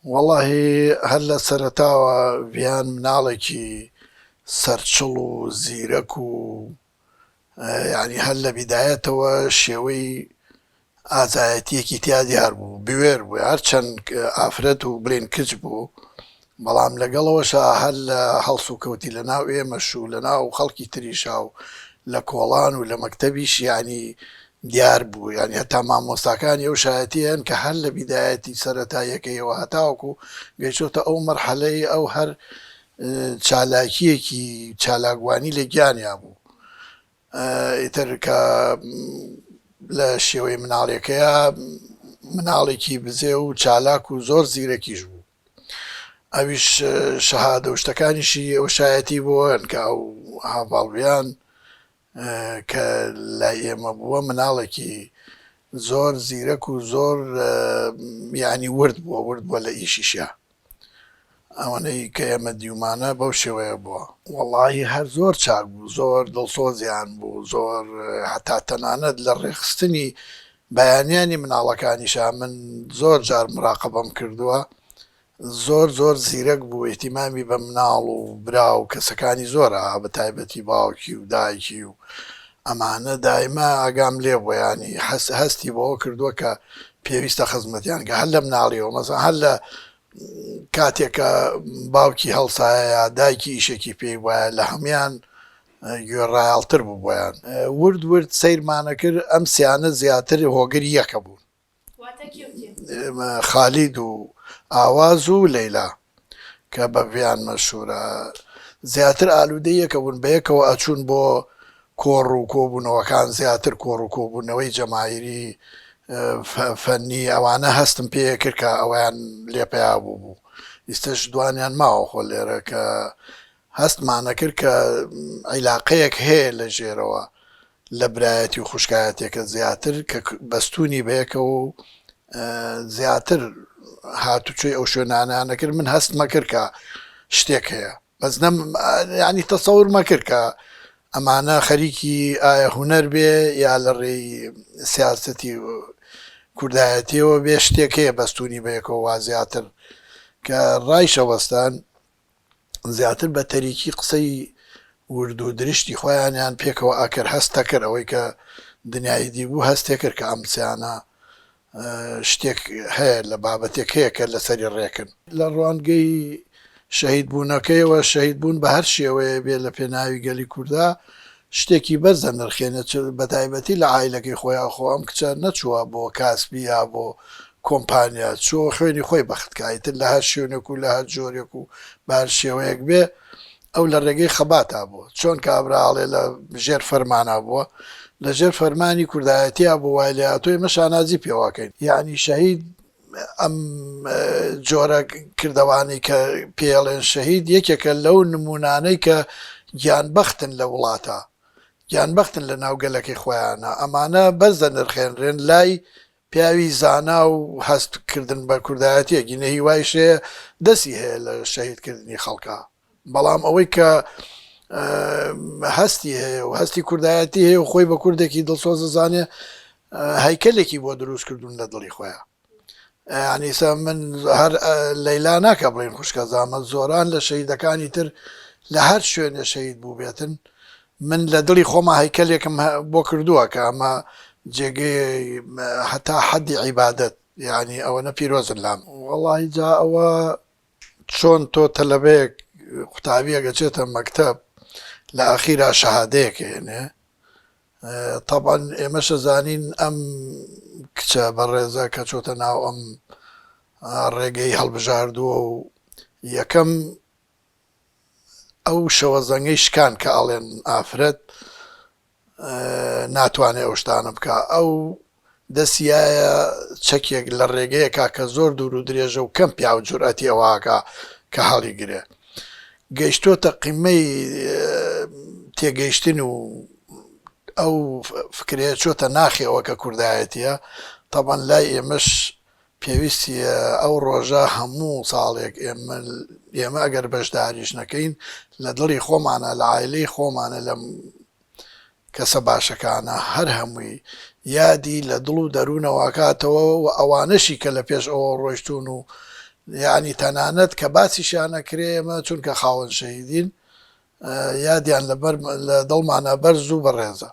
وەڵاهی هەر لە سەرەتاوە ڤیان مناڵێکی سەرچڵ و زیرەک و یعنی هەر لە بیدایەتەوە شێوەی ئازایەتیەکی تیا دیار بوو بوێر بوو هەرچەند ئافرەت و بڵێن کچ بوو بەڵام لەگەڵەوەشە هەر لە هەڵس و کەوتی لە ناو ئێمەش و لە ناو خەڵکی تریشا و لە کۆڵان و لە مەکتەبیش ینی دیار بوو ینی هەتا مامۆستاکانی ئەو شایەتی هەن کە هەر لە بیدایەتی سەرەتاییەکەیەوە هەتاوەکو گەیشتۆتە ئەو مەرحەلەی ئەو هەر چالاکیەکی چالاکوانی لە گیانیا بوو ئیتر کە لە شێوەی مناڵەکەیە مناڵێکی بزێ و چالاک و زۆر زیرەکیش بوو ئەویش شەهادە و شتەکانیشی ئەو شایەتی بۆن کە ئەو هاڤاڵویان کە لای ئێمە بووە مناڵێکی زۆر زیرەک و زۆر یعنی ورد بووە لە ئیشیشە ئەوەنەی کە ئێمە دیومانە بەو شێوەیە بووە وەڵاهی هەر زۆر چاک بوو زۆر دڵسۆزیان بوو زۆر هەتا تەنانەت لە ڕێخستنی بەیانیانی مناڵەکانیشا من زۆر جار مراقەبەم کردووە زۆر زۆر زیرەک بوو ئیتیمامی بە مناڵ و برا و کەسەکانی زۆرە بە تایبەتی باوکی و دایکی و ئەمانە دایما ئاگام لێ بووە ینی هەستی بەوە کردووە کە پێویستە خزمەتیان کە هەر لە مناڵیەوە مەسەڵەن هەر لە کاتێکە باوکی هەڵسایە دایکی ئیشێکی پێی وایە لە هەمویان گوێڕایاڵتر بوو بۆیان ورد ورد سەیرمانە کرد ئەم سیانە زیاتر هۆگری یەکە بوون خالید و ئاواز و لەیلا کە بەڤیان مەشهورە زیاتر ئالوودەی یەکە بوون بەیەکەوە ئەچوون بۆ کۆڕ و کۆبوونەوەکان زیاتر کۆڕ و کۆبوونەوەی جەماهیری فەنی ئەوانە هەستم پێ کرد کە ئەویان لێپیا بوو ئیستش دوانیان ماوە خۆ لێرە کە هەستمانە کرد کە عیلاقەیەک هەیە لە ژێرەوە لە برایەتی و خوشکایەتێکە زیاتر کە بەستونی بەیەکە و زیاتر هاتوچۆی ئەو شوێنانانە کرد من هەستمە کرد کە شتێک هەیە بەس ینی تەسەور مەکرد کە ئەمانە خەریکی ئایا هونەر بێ یا لە ڕێی سیاسەتی کوردایەتیەوە بێ شتێک هەیە بەستونی بەیەکەوە وا زیاتر کە ڕای شەوەستان زیاتر بە تەریکی قسەی ورد و درشتی خۆیانیان پێکەوە ئاکرد هەستە کرد ئەوەی کە دنیای دیبوو هەستێ کرد کە ئەم سیانە شتێک هەیە لە بابەتێک هەیە کە لەسەری ڕێکن لە ڕوانگەی شەهید بوونەکەیەوە شەهید بوون بە هەر شێوەیە بێ لە پێناوی گەلی کووردا شتێکی بەرزە نرخێنێت بە تایبەتی لە عایلەکەی خۆیان خۆ ئەم کچە نەچووە بۆ کاسبی یا بۆ کۆمپانیا چۆ خوێنی خۆی بەختکایتر لە هەر شوێنێک و لە هەر جۆرێک و بە هەر شێوەیەک بێ ئەو لە ڕێگەی خەباتا بووە چۆن کابراڵێ لە ژێر فەرمانە بووە لە ژێر فەرمانی کوردایەتیا بۆ وای لە هاتۆی مەشانازی پێواکەین یعنی شەهید ئەم جۆرە کردەوانی کە پێڵێن شەهید یەکێکە لەو نمونانەی کە گیانبەختن لە وڵاتە گیانبەختن لە ناوگەلەکەی خۆیانە ئەمانە بەرزە نرخێنرێن لای پیاوی زانا و هەستکردن بە کوردایەتیە گینە هیوایشەیە دەستی هەیە لە شەهیدکردنی خەڵکە بەڵام ئەوەی کە هەستی هەیە و هەستی کوردایەتی هەیە و خۆی بە کوردێکی دڵسۆزە زانێ هەیکەلێکی بۆ دروست کردوون لە دڵی خۆیان ینیسا من هەر لەیلا ناکە بڵێن خوشکە زامە زۆران لە شەهیدەکانی تر لە هەر شوێنە شەهید بوو بێتن من لە دڵی خۆمە هەیکەلێکم بۆ کردووە کە ئەمە جێگەی هەتا حەدی عیبادەت یعنی ئەوەنە پیرۆزن لام وەڵاهی جا ئەوە چۆن تۆ تەلەبەیەک قوتابیە گەچێتە مەکتەب لە ئەخیرا شەهادەیەک هێنێ طبعا ئێمەشە زانین ئەم کچە بەڕێزە کە چۆتە ناو ئەم ڕێگەی هەڵبژاردووە و یەکەم ئەو شەوە زەنگەی شکان کە ئەڵێن ئافرەت ناتوانێت ئەو شتانە بکە ئەو دەسیایە چەکێک لە ڕێگەیەکا کە زۆر دوور و درێژە و کەم پیا و جورئەتی ئەوواکە کە هەڵی گرێ گەیشتۆتە قیمەی تێگەیشتن و ئەو فکرەیە چۆتە ناخێەوە کە کوردایەتیە طبعا لای ئێمەش پێویستی ئەو ڕۆژە هەموو ساڵێک ئێمە ئەگەر بەشداریش نەکەین لە دڵی خۆمانە لە عایلەی خۆمانە لە کەسە باشەکانە هەر هەمووی یادی لە دڵ و دەروونەوەکاتەوە و ئەوانەشی کە لە پێش ئەوە ڕۆیشتون و یعنی تەنانەت کە باسیشانەکرێ ئێمە چونکە خاوەن شەهیدین یادیان لە دڵمانە بەرز و بەڕێزە.